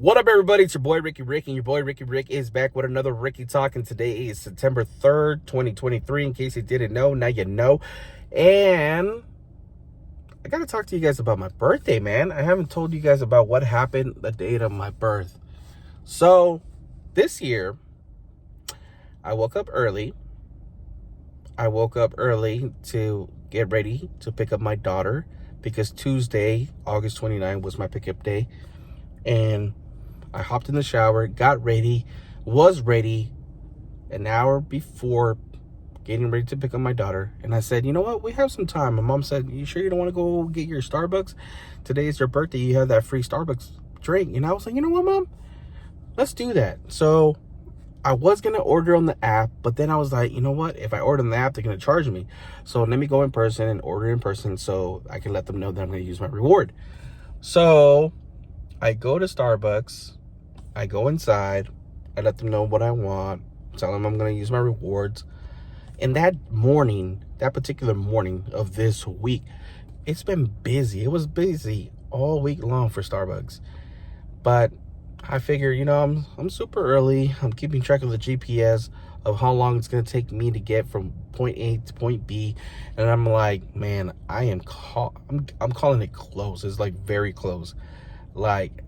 What up, everybody? It's your boy Ricky Rick, and your boy Ricky Rick is back with another Ricky Talk. And today is September 3rd, 2023. In case you didn't know, now you know. And I gotta talk to you guys about my birthday, man. I haven't told you guys about what happened the date of my birth. So this year, I woke up early. I woke up early to get ready to pick up my daughter because Tuesday, August 29th, was my pickup day. And I hopped in the shower, got ready, was ready an hour before getting ready to pick up my daughter. And I said, you know what? We have some time. My mom said, you sure you don't want to go get your Starbucks? Today is your birthday. You have that free Starbucks drink. And I was like, you know what, Mom? Let's do that. So I was going to order on the app, but then I was like, you know what? If I order on the app, they're going to charge me. So let me go in person and order in person so I can let them know that I'm going to use my reward. So I go to Starbucks. I go inside, I let them know what I want, tell them I'm going to use my rewards. And that morning, that particular morning of this week, it's been busy. It was busy all week long for Starbucks. But I figure, you know, I'm super early. I'm keeping track of the GPS of how long it's going to take me to get from point A to point B. And I'm like, man, I'm calling it close. It's like very close. Like,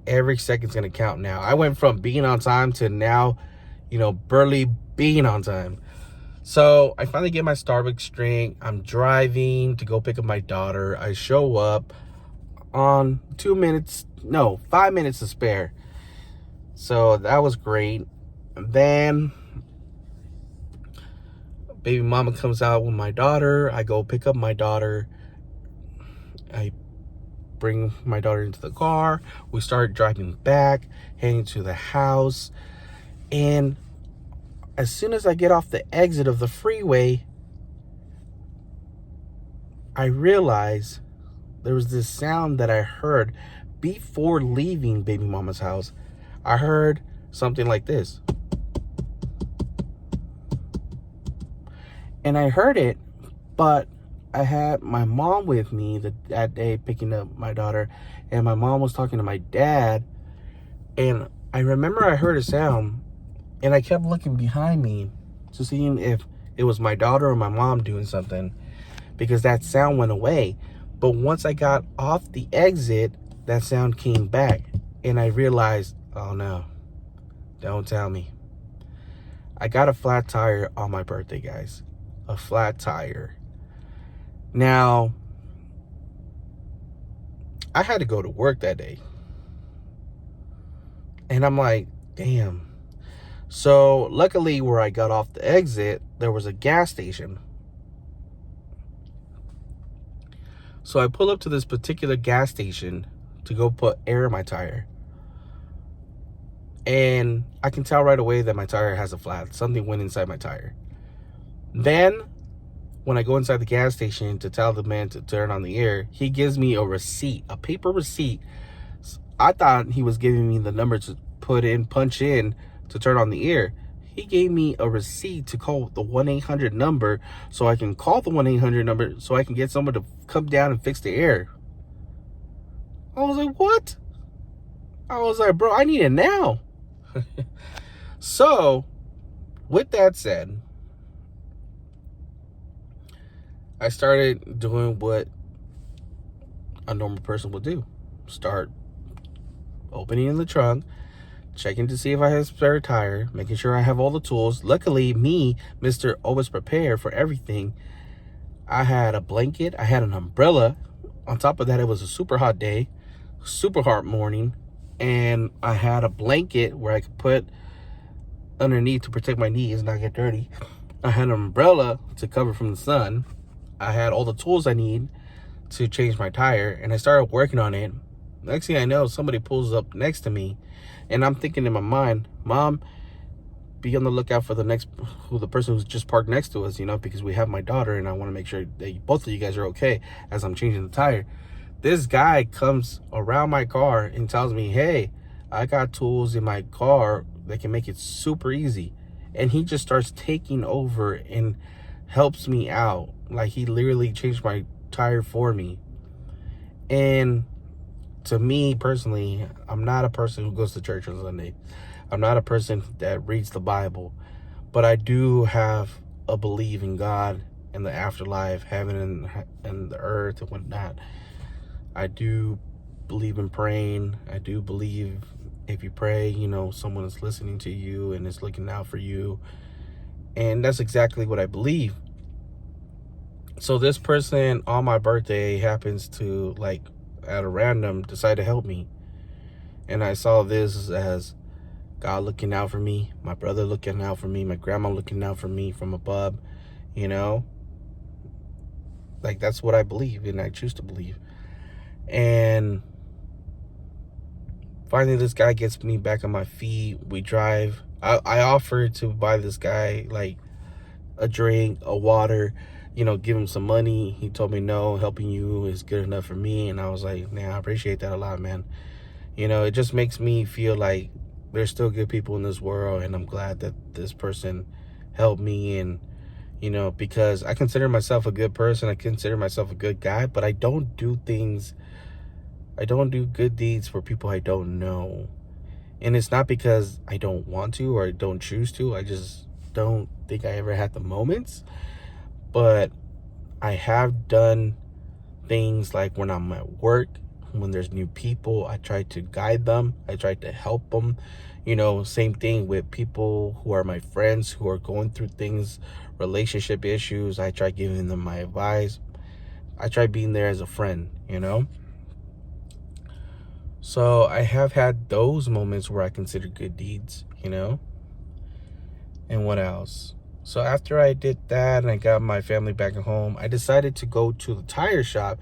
every second's gonna count now. I went from being on time to now, barely being on time. So I finally get my Starbucks drink. I'm driving to go pick up my daughter. I show up on 5 minutes to spare. So that was great. And then baby mama comes out with my daughter. I go pick up my daughter. I bring my daughter into the car. We start driving back, heading to the house. And as soon as I get off the exit of the freeway, I realize there was this sound that I heard before leaving baby mama's house. I heard something like this. And I heard it, but I had my mom with me that day picking up my daughter, and my mom was talking to my dad, and I remember I heard a sound, and I kept looking behind me to see if it was my daughter or my mom doing something, because that sound went away. But once I got off the exit, that sound came back, and I realized, oh no, don't tell me. I got a flat tire on my birthday, guys. A flat tire. Now, I had to go to work that day. And I'm like, damn. So, luckily, where I got off the exit, there was a gas station. So, I pull up to this particular gas station to go put air in my tire. And I can tell right away that my tire has a flat. Something went inside my tire. Then, when I go inside the gas station to tell the man to turn on the air, he gives me a receipt, a paper receipt. I thought he was giving me the number to punch in to turn on the air. He gave me a receipt to call the 1-800 number so I can call the 1-800 number so I can get someone to come down and fix the air. I was like, what? I was like, bro, I need it now. So, with that said, I started doing what a normal person would do. Start opening the trunk, checking to see if I have a spare tire, making sure I have all the tools. Luckily, me, Mr. Always Prepared for everything, I had a blanket, I had an umbrella. On top of that, it was a super hot day, super hot morning, and I had a blanket where I could put underneath to protect my knees and not get dirty. I had an umbrella to cover from the sun. I had all the tools I need to change my tire, and I started working on it. Next thing I know, somebody pulls up next to me, and I'm thinking in my mind, Mom, be on the lookout for the person who's just parked next to us, because we have my daughter, and I want to make sure that both of you guys are okay as I'm changing the tire. This guy comes around my car and tells me, hey, I got tools in my car that can make it super easy. And he just starts taking over and helps me out. Like, he literally changed my tire for me. And to me personally, I'm not a person who goes to church on Sunday. I'm not a person that reads the Bible, but I do have a belief in God and the afterlife, heaven and the earth and whatnot. I do believe in praying. I do believe if you pray, someone is listening to you and is looking out for you. And that's exactly what I believe. So this person on my birthday happens to, like, at a random, decide to help me. And I saw this as God looking out for me, my brother looking out for me, my grandma looking out for me from above, Like, that's what I believe, and I choose to believe. And finally, this guy gets me back on my feet. We drive. I offered to buy this guy, like, a drink, a water, give him some money. He told me no, helping you is good enough for me. And I was like, man, I appreciate that a lot, man. It just makes me feel like there's still good people in this world, and I'm glad that this person helped me. And because I consider myself a good person, I consider myself a good guy, but I don't do good deeds for people I don't know. And it's not because I don't want to or I don't choose to. I just don't think I ever had the moments. But I have done things like when I'm at work, when there's new people, I try to guide them. I try to help them. Same thing with people who are my friends who are going through things, relationship issues. I try giving them my advice. I try being there as a friend, So I have had those moments where I consider good deeds, And what else? So after I did that and I got my family back at home, I decided to go to the tire shop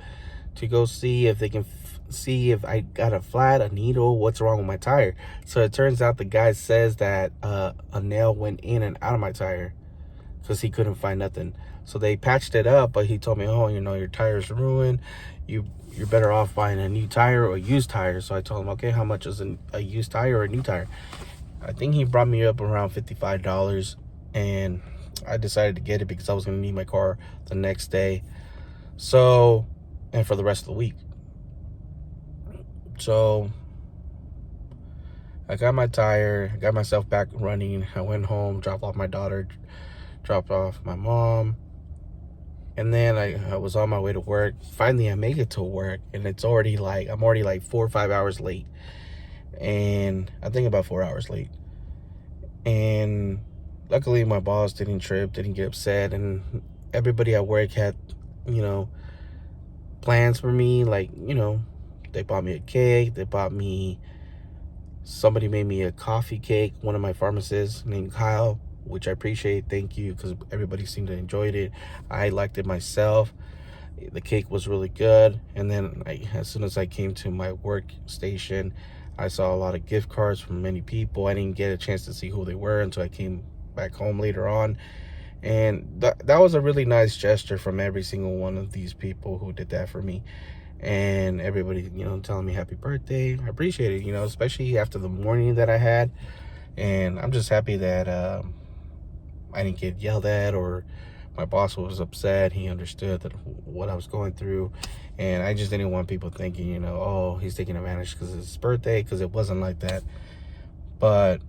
to go see if they can see if I got a flat, a needle, what's wrong with my tire. So it turns out the guy says that a nail went in and out of my tire because he couldn't find nothing. So they patched it up, but he told me, oh, your tire's ruined. You're better off buying a new tire or a used tire. So I told him, okay, how much is a used tire or a new tire? I think he brought me up around $55, and I decided to get it because I was going to need my car the next day. So, and for the rest of the week. So I got my tire, got myself back running. I went home, dropped off my daughter, dropped off my mom. And then I was on my way to work. Finally, I make it to work, and I'm already like 4 or 5 hours late. And I think about 4 hours late. And luckily my boss didn't trip, didn't get upset, and everybody at work had, plans for me. Like, they bought me a cake, somebody made me a coffee cake, one of my pharmacists named Kyle, which I appreciate. Thank you, because everybody seemed to enjoy it. I liked it myself. The cake was really good. And then as soon as I came to my workstation, I saw a lot of gift cards from many people. I didn't get a chance to see who they were until I came back home later on. And that was a really nice gesture from every single one of these people who did that for me. And everybody, telling me happy birthday. I appreciate it, especially after the morning that I had. And I'm just happy that I didn't get yelled at or my boss was upset. He understood what I was going through. And I just didn't want people thinking, oh, he's taking advantage because it's his birthday, because it wasn't like that. But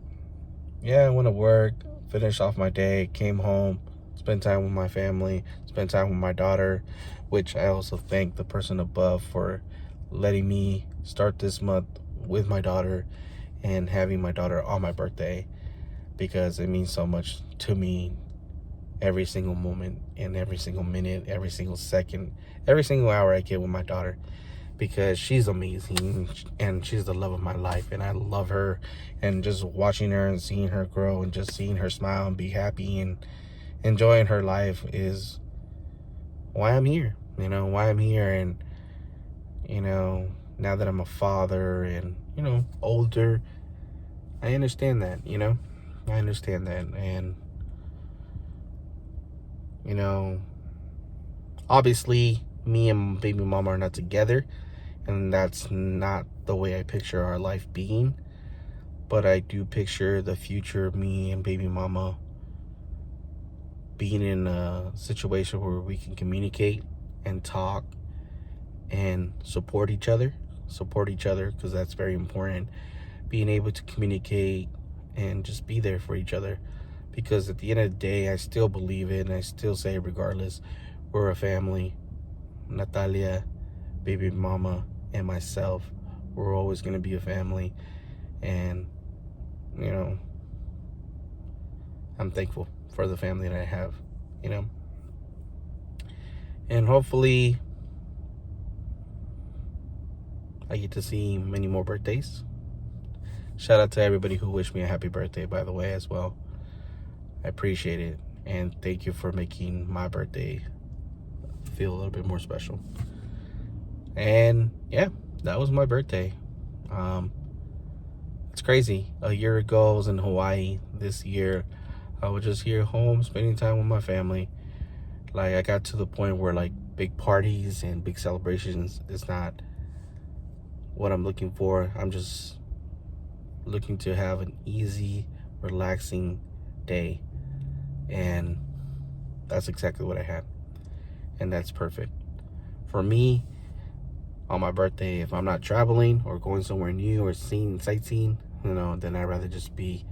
yeah, I went to work, finished off my day, came home, spent time with my family, spent time with my daughter, which I also thank the person above for letting me start this month with my daughter and having my daughter on my birthday, because it means so much to me. Every single moment and every single minute, every single second, every single hour I get with my daughter, because she's amazing and she's the love of my life, and I love her. And just watching her and seeing her grow and just seeing her smile and be happy and enjoying her life is why I'm here. And now that I'm a father and older, I understand that. And obviously me and baby mama are not together, and that's not the way I picture our life being. But I do picture the future of me and baby mama being in a situation where we can communicate and talk and support each other support each other, because that's very important. Being able to communicate and just be there for each other, because at the end of the day, I still believe it, and I still say, regardless, we're a family. Natalia, baby mama, and myself, we're always going to be a family. And you know, I'm thankful for the family that I have, you know. And hopefully I get to see many more birthdays. Shout out to everybody who wished me a happy birthday, by the way, as well. I appreciate it. And thank you for making my birthday feel a little bit more special. And yeah, that was my birthday. It's crazy. A year ago, I was in Hawaii. This year, I was just here home, spending time with my family. Like, I got to the point where, like, big parties and big celebrations is not what I'm looking for. I'm just looking to have an easy, relaxing day. And that's exactly what I had. And that's perfect. For me, on my birthday, if I'm not traveling or going somewhere new or sightseeing, you know, then I'd rather just be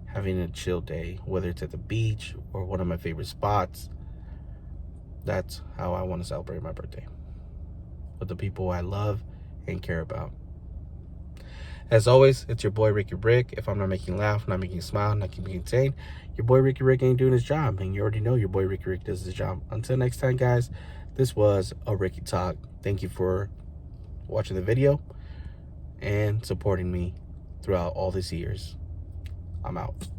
having a chill day, whether it's at the beach or one of my favorite spots. That's how I want to celebrate my birthday, with the people I love and care about. As always, it's your boy Ricky Rick. If I'm not making you laugh, not making you smile, not keeping you insane, your boy Ricky Rick ain't doing his job. And you already know your boy Ricky Rick does his job. Until next time, guys, this was a Ricky Talk. Thank you for watching the video and supporting me throughout all these years. I'm out.